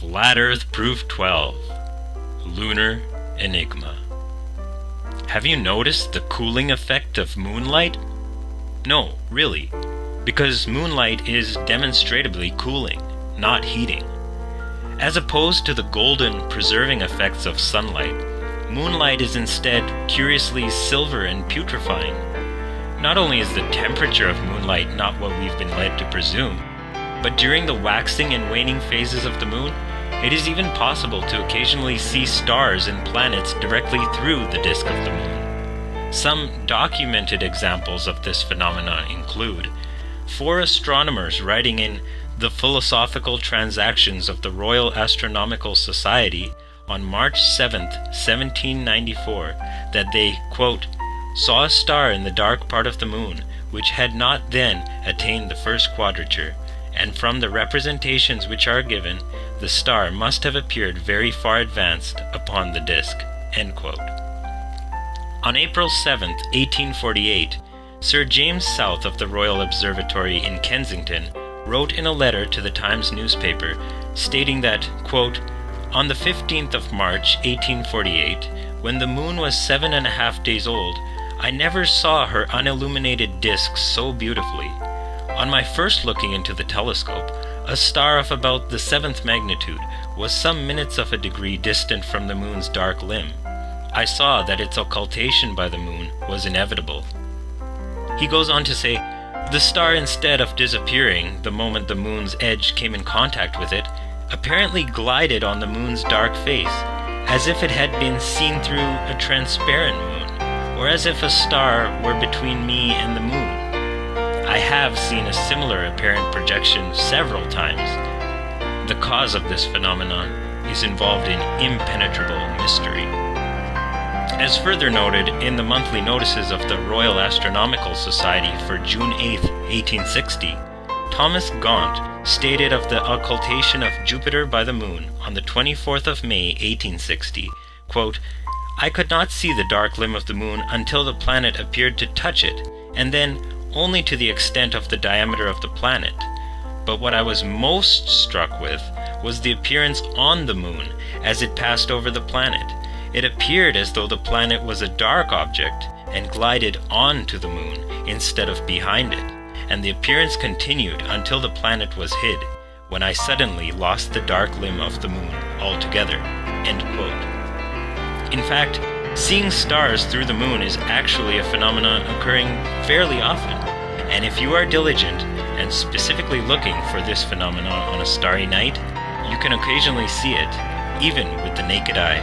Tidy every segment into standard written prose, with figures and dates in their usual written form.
Flat Earth Proof 12. Lunar Enigma. Have you noticed the cooling effect of moonlight? No, really, because moonlight is demonstrably cooling, not heating. As opposed to the golden, preserving effects of sunlight, moonlight is instead curiously silver and putrefying. Not only is the temperature of moonlight not what we've been led to presume, but during the waxing and waning phases of the moon, it is even possible to occasionally see stars and planets directly through the disk of the moon. Some documented examples of this phenomenon include 4 astronomers writing in the Philosophical Transactions of the Royal Astronomical Society on March 7, 1794, that they, quote, saw a star in the dark part of the moon, which had not then attained the first quadrature, and from the representations which are given, the star must have appeared very far advanced upon the disk. End quote. On April 7, 1848, Sir James South of the Royal Observatory in Kensington wrote in a letter to the Times newspaper stating that, quote, on the 15th of March, 1848, when the moon was 7.5 days old, I never saw her unilluminated disk so beautifully. On my first looking into the telescope, a star of about the 7th magnitude was some minutes of a degree distant from the moon's dark limb. I saw that its occultation by the moon was inevitable. He goes on to say, the star, instead of disappearing the moment the moon's edge came in contact with it, apparently glided on the moon's dark face, as if it had been seen through a transparent moon, or as if a star were between me and the moon. I have seen a similar apparent projection several times. The cause of this phenomenon is involved in impenetrable mystery. As further noted in the monthly notices of the Royal Astronomical Society for June 8, 1860, Thomas Gaunt stated of the occultation of Jupiter by the moon on the 24th of May, 1860, quote, I could not see the dark limb of the moon until the planet appeared to touch it, and then only to the extent of the diameter of the planet. But what I was most struck with was the appearance on the moon as it passed over the planet. It appeared as though the planet was a dark object and glided onto the moon instead of behind it, and the appearance continued until the planet was hid, when I suddenly lost the dark limb of the moon altogether. End quote. In fact, seeing stars through the moon is actually a phenomenon occurring fairly often, and if you are diligent and specifically looking for this phenomenon on a starry night, you can occasionally see it, even with the naked eye.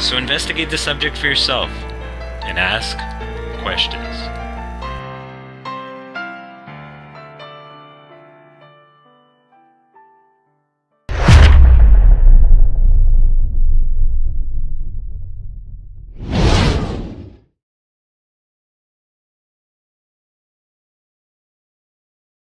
So investigate the subject for yourself and ask questions.